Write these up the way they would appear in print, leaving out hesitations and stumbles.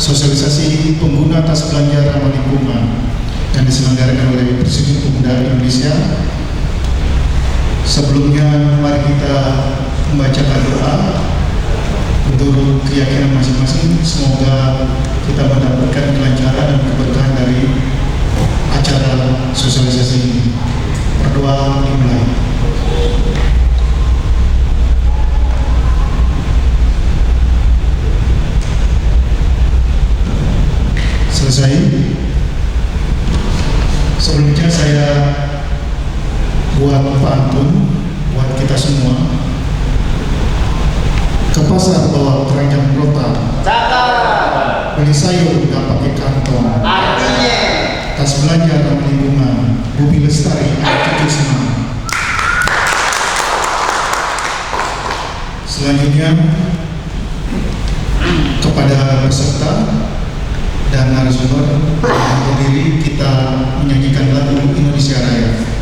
sosialisasi pengguna tas belanja ramah lingkungan yang diselenggarakan oleh Presidium Pemuda Indonesia. Sebelumnya mari kita membacakan doa untuk keyakinan masing-masing. Semoga kita mendapatkan kelancaran dan keberkahan dari acara sosialisasi ini. Berdoa dimulai. Selesai. Sebelumnya saya buat pantun buat kita semua. Ke pasar bawa keranjang rotan, beli sayur gak pakai kantong. Artinya Tas belanja ramah lingkungan, Bumi Lestari Cucu Senang. Selanjutnya kepada peserta dan narasumber yang berdiri, kita menyanyikan lagu Indonesia Raya.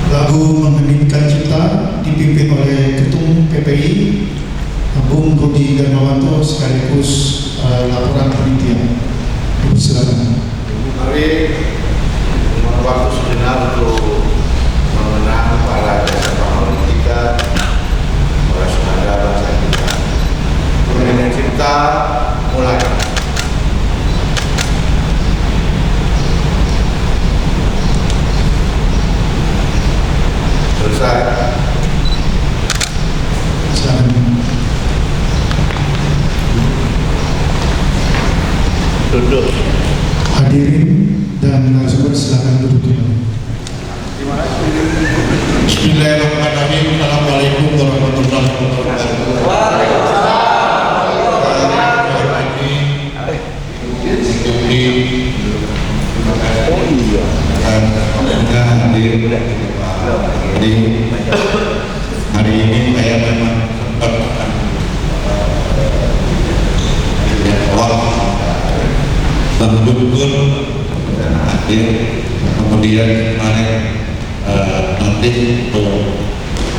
Lagu Mengheningkan Cipta dipimpin oleh Ketum PPI Bung Rudi Darmawanto sekaligus laporan panitia. Silakan. Mari mohon waktu sejenak untuk mengenang para jasa pahlawan kita, para saudara bangsa kita. Mengheningkan Cipta mulai. Selesai. Duduk. Hadirin dan narasumber silakan duduk. Bismillahirrahmanirrahim. Assalamualaikum warahmatullahi wabarakatuh. Hari ini saya memang sempat berkumpul dan hadir, kemudian kemarin nanti untuk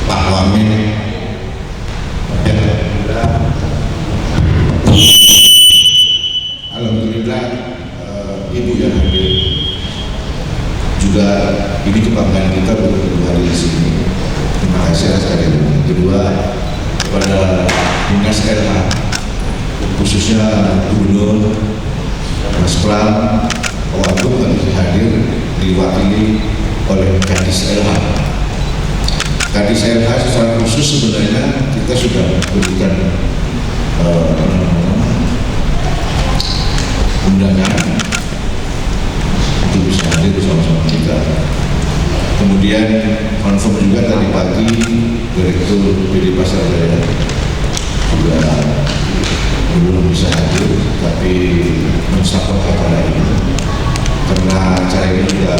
Pak Wamen alhamdulillah Ibu yang hadir juga, ini kebanggaan kita untuk hari di sini. Terima kasih atas kehadiran. Kedua, kepada Dinas LH, khususnya Gubernur Mas Pram, Wagup harus hadir diwakili oleh Kadis LH. Kadis LH secara khusus sebenarnya kita sudah berikan undangan untuk bisa hadir bersama-sama kita. Kemudian confirm juga tadi pagi Direktur PD Pasar Jaya juga belum bisa hadir, tapi mensupport acara ini karena acara ini juga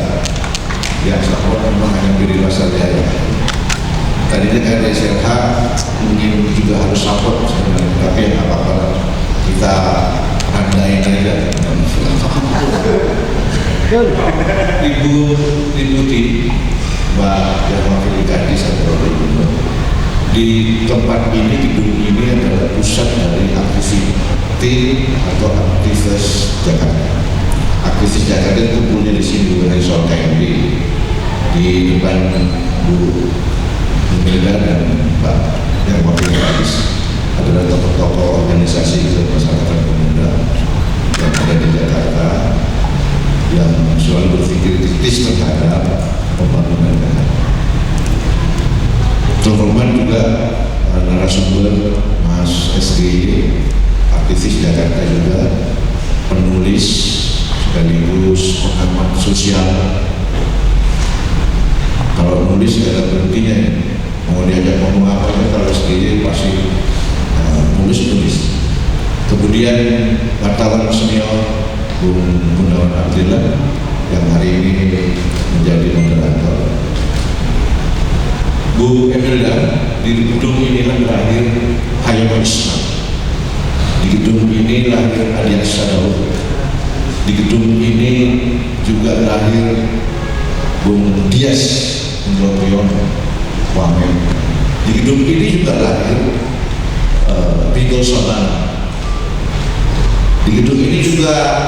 yang support memang hanya PD Pasar Jaya. Tadinya kan SLH mungkin juga harus support sebenarnya, tapi yang apa-apa kita andain aja. Ibu Deputi Mbak yang mewakili Kadis atau di tempat ini, gedung ini adalah pusat dari aktivitas atau aktivis Jakarta. Aktivis Jakarta itu kumpulnya di sini dari soal KMB di depan Bu Milda dan Mbak yang mewakili Kadis adalah tokoh-tokoh organisasi kemasyarakatan pemuda yang ada di Jakarta yang selalu berpikir kritis terhadap pembangunan daerah. Terhormat juga narasumber Mas SDY, aktivis Jakarta juga, penulis sekaligus pengamat sosial. Kalau nulis tidak ada berhentinya, mau diajak ngomong apa kalau SDY pasti nulis. Kemudian wartawan senior Bung Gunawan Abdillah yang hari ini menjadi moderator. Bu Emelda, di gedung inilah lahir Hayam Islam. Di gedung ini lahir Adias Sadaud. Di gedung ini juga lahir Bung Dias Nglopion Wamen. Di gedung ini juga lahir Ridho Sabana. Di gedung ini juga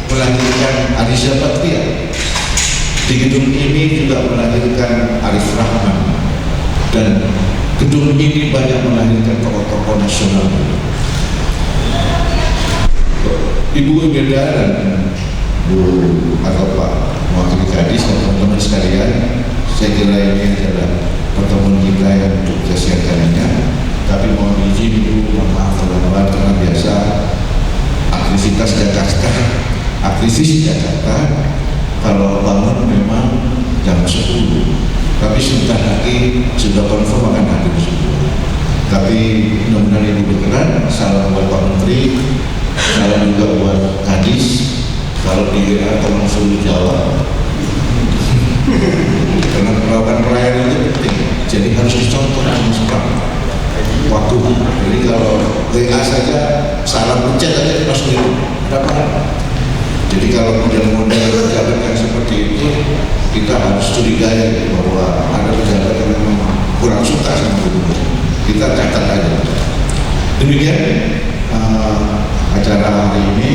melahirkan Ariza Patria. Di gedung ini juga melahirkan Arif Rahman. Dan gedung ini banyak melahirkan tokoh-tokoh nasional. Ibu Imelda dan Bu atau Pak mewakili Kadis dan teman-teman sekalian, saya kira ini adalah pertemuan kita yang untuk kesekian kalinya. Tapi mohon izin Bu, maaf terlambat karena biasa aktivitas Jakarta kalau bangun memang jam 10, tapi sebentar lagi sudah confirm akan hadir 10. Tapi mudah-mudahan Ibu berkenan. Salam buat Pak Menteri, salam juga buat Kadis. Kalau di WA tolong suruh Jawa karena melakukan pelayanan itu penting, jadi harus dicontoh dengan cepat waktu. Jadi kalau WA saja salam pencet aja langsung itu dapat. Jadi kalau model-model pejabat yang seperti itu kita harus curigai bahwa ada pejabat yang memang kurang suka sama gubernur. Kita catat aja. Demikian acara hari ini,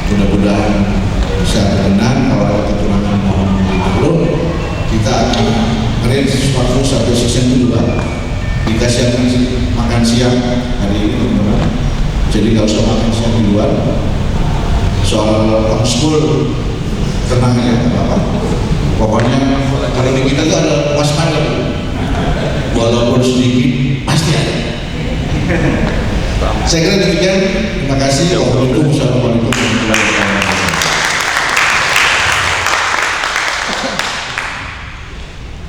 mudah-mudahan bisa berkenan. Kalau ada kekurangan mohon dimaklum. Kita akan arrange waktu satu season kedua. Kita siapkan makan siang hari ini, teman-teman. Jadi nggak usah makan siang di luar. Soal homeschool tenang ya, apa-apa. Pokoknya kalau di kita tuh ada waspada, walaupun sedikit pasti ada. Saya kira demikian. Terima kasih. Wassalamualaikum warahmatullahi wabarakatuh.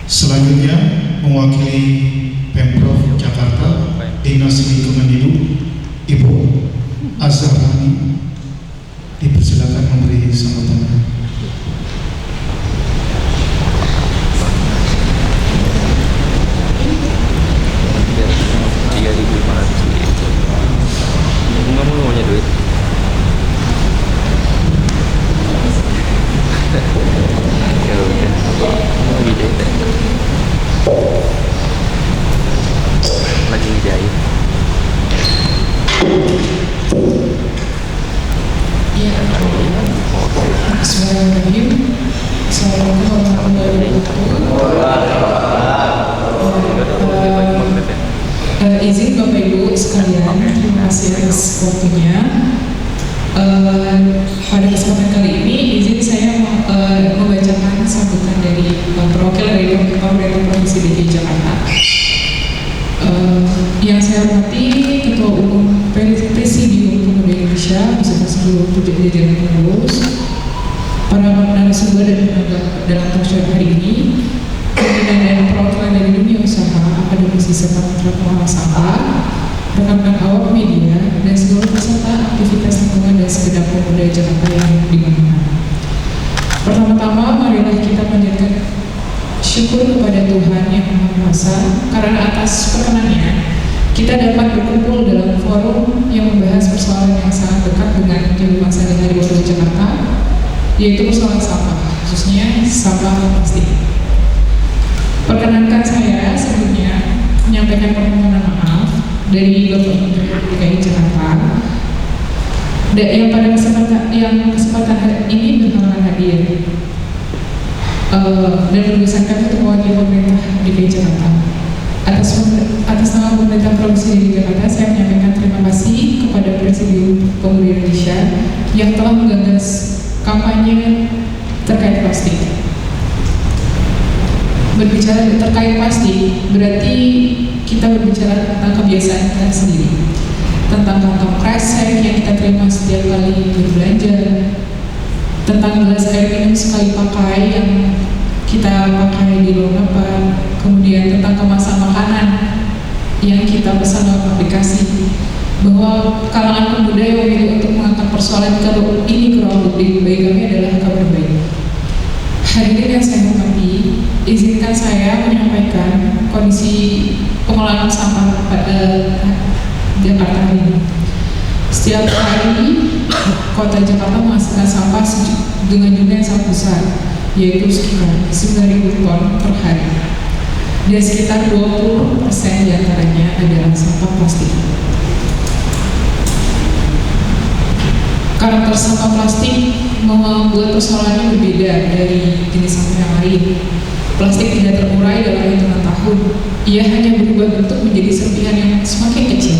Selanjutnya mewakili Pemprov Jakarta, Dinas Lingkungan Hidup, Ibu Azharani, dipersilakan memberi sambutan. Lagi ngejahit. Iya. Bismillahirrahmanirrahim. Assalamualaikum warahmatullahi wabarakatuh. Izin Bapak Ibu sekalian, terima kasih atas waktunya. Pada kesempatan kali ini, izin saya membacakan sambutan dari perwakilan dari Pemerintah Provinsi DKI Jakarta. Yang saya hormati Ketua Umum Presidium Pemuda Indonesia Indonesia beserta seluruh jajaran pengurus, para narasumber dan penegak dalam talkshow hari ini, pimpinan dan perwakilan dari dunia usaha, akademisi serta mitra pengolah sampah, rekan-rekan awak media, dan seluruh peserta aktivitas lingkungan dan segenap pemuda Jakarta yang dimana. Pertama-tama, marilah kita panjatkan syukur kepada Tuhan Yang Maha Kuasa karena atas perkenannya kita dapat berkumpul dalam forum yang membahas persoalan yang sangat dekat dengan kehidupan sehari-hari warga Jakarta, yaitu persoalan sampah, khususnya sampah plastik. Perkenankan saya sebelumnya menyampaikan permohonan maaf dari Bapak Gubernur DKI Jakarta yang pada kesempatan ini berhalangan hadir dan berdasarkan untuk mewakili pemerintah DKI Jakarta. Atas nama pemerintah Provinsi DKI Jakarta, saya menyampaikan terima kasih kepada Presidium Pemuda Indonesia yang telah menggagas kampanye terkait plastik. Berbicara terkait plastik berarti kita berbicara tentang kebiasaan kita sendiri, tentang kantong kresek yang kita terima setiap kali berbelanja, tentang gelas air minum sekali pakai yang kita pakai di ruang rapat, kemudian tentang kemasan makanan yang kita pesan lewat aplikasi, bahwa kalangan pemuda yang memilih untuk mengangkat persoalan ini ke ruang publik bagi kami adalah kabar baik. Hadirin yang saya hormati, izinkan saya menyampaikan kondisi pengelolaan sampah pada Jakarta ini. Setiap hari, Kota Jakarta menghasilkan sampah dengan jumlah yang sangat besar, yaitu sekitar 9.000 ton per hari. Dan sekitar 20% diantaranya adalah sampah plastik. Karakter sampah plastik membuat persoalannya berbeda dari jenis sampah yang lain. Plastik tidak terurai dalam hitungan tahun. Ia hanya berubah bentuk menjadi serpihan yang semakin kecil,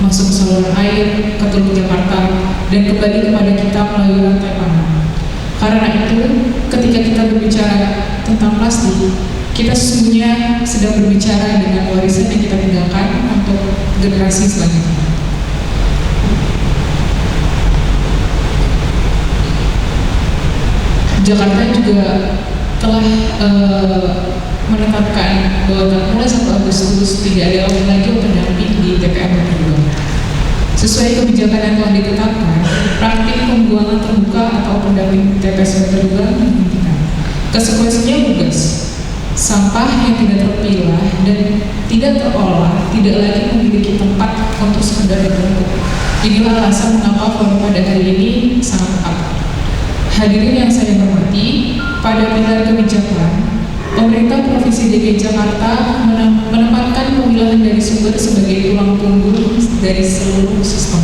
masuk ke saluran air, ke Teluk Jakarta, dan kembali kepada kita melalui rantai pangan. Karena itu, ketika kita berbicara tentang plastik, kita sesungguhnya sedang berbicara dengan warisan yang kita tinggalkan untuk generasi selanjutnya. Jakarta juga telah menetapkan bahwa mulai 1 Agustus tidak ada lagi pendamping di TPA Bantar. Sesuai kebijakan yang telah ditetapkan, praktik pembuangan terbuka atau pendamping TPS Bantar dihentikan. Konsekuensinya lugas, sampah yang tidak terpilah dan tidak terolah tidak lagi memiliki tempat untuk sekedar ditumpuk. Inilah alasan mengapa forum pada hari ini sangat tepat. Hadirin yang saya hormati, pada pilar kebijakan, pemerintah Provinsi DKI Jakarta menempatkan pemilahan dari sumber sebagai tulang punggung dari seluruh sistem.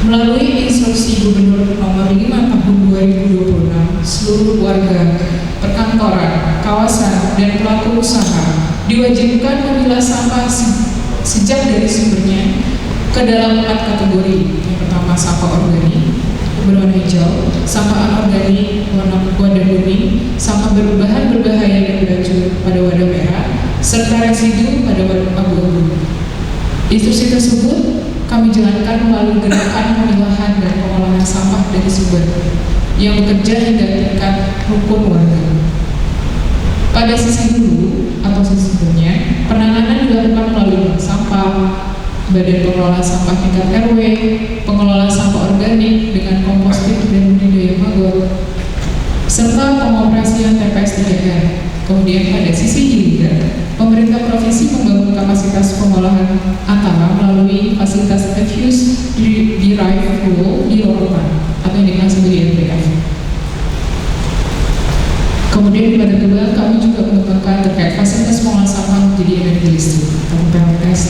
Melalui instruksi Gubernur Nomor 5 Tahun 2026, seluruh warga, perkantoran, kawasan, dan pelaku usaha diwajibkan memilah sampah sejak dari sumbernya ke dalam 4 kategori. Yang pertama, sampah organik berwarna hijau, sampah anorganik wadah kuning, sampah berbahan berbahaya dan beracun pada wadah merah, serta residu pada wadah abu-abu. Instruksi tersebut kami jalankan melalui gerakan pemilahan dan pengolahan sampah dari sumber yang bekerja hingga tingkat rukun warga. Pada sisi hulu atau sisi sebelumnya, penanganan dilakukan melalui bank sampah, badan pengelola sampah tingkat RW, pengelola sampah organik dengan komposting dan budidaya maggot, serta pengoperasian TPS 3R. Kemudian pada sisi hilir, pemerintah provinsi membangun kapasitas pengolahan antara melalui fasilitas refuse derived fuel di Rorotan atau yang dikenal sebagai RDF. Kemudian di Bantar Gebang kami juga mengembangkan terkait fasilitas pengolahan sampah menjadi energi listrik atau PLTS.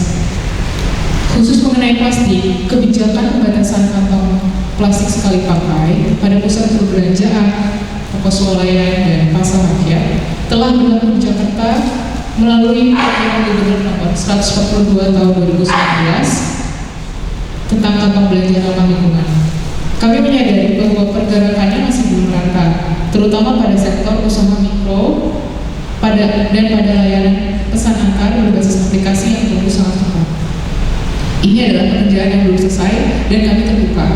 Khusus mengenai plastik, kebijakan pembatasan kantong plastik sekali pakai pada pusat perbelanjaan, toko swalayan, dan pasar rakyat telah berlaku di Jakarta melalui Peraturan Gubernur Nomor 142 Tahun 2019 tentang kantong belanja ramah lingkungan. Kami menyadari bahwa pergerakannya masih belum merata, terutama pada sektor usaha mikro dan pada layanan pesan antar berbasis aplikasi yang tumbuh sangat cepat. Ini adalah pekerjaan yang belum selesai dan kami terbuka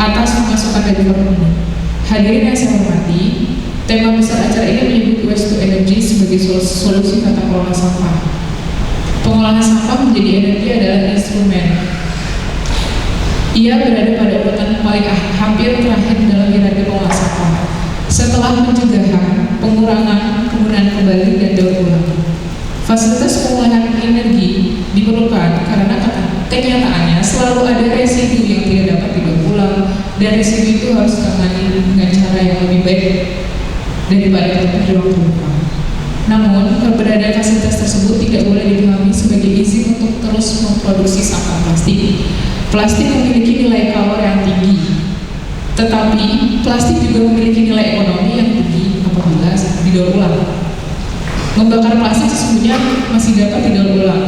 atas masukan dari forum ini. Hadirin yang saya hormati, tema besar acara ini menyebut waste to energy sebagai solusi tata kelola sampah. Pengolahan sampah menjadi energi adalah instrumen. Ia berada pada urutan paling hampir terakhir dalam hierarki pengolahan sampah, setelah pencegahan, pengurangan, penggunaan kembali, dan daur ulang. Fasilitas pengolahan energi diperlukan karena kenyataannya selalu ada residu yang tidak dapat didaur ulang, dan residu itu harus ditangani dengan cara yang lebih baik daripada kita terlupa. Namun, keberadaan fasilitas tersebut tidak boleh dipahami sebagai izin untuk terus memproduksi sampah plastik. Plastik memiliki nilai kalori yang tinggi, tetapi plastik juga memiliki nilai ekonomi yang tinggi apabila didaur ulang. Membakar plastik sesungguhnya masih dapat didaur ulang.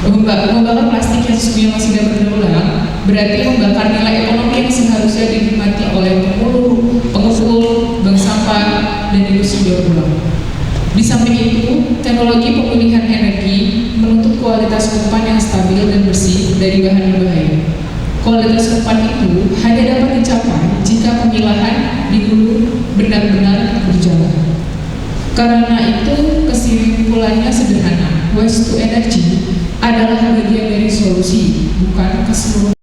Membakar plastik yang sesungguhnya masih dapat didaur ulang berarti membakar nilai ekonomi yang seharusnya dinikmati oleh pengepul, bank sampah, dan industri daur ulang. Di samping itu, teknologi pemulihan energi menuntut kualitas umpan yang stabil dan bersih dari bahan berbahaya. Kualitas umpan itu hanya dapat dicapai jika pemilahan di hulu benar-benar berjalan. Karena itu, kesimpulannya sederhana, waste to energy adalah bagian dari solusi, bukan keseluruhan.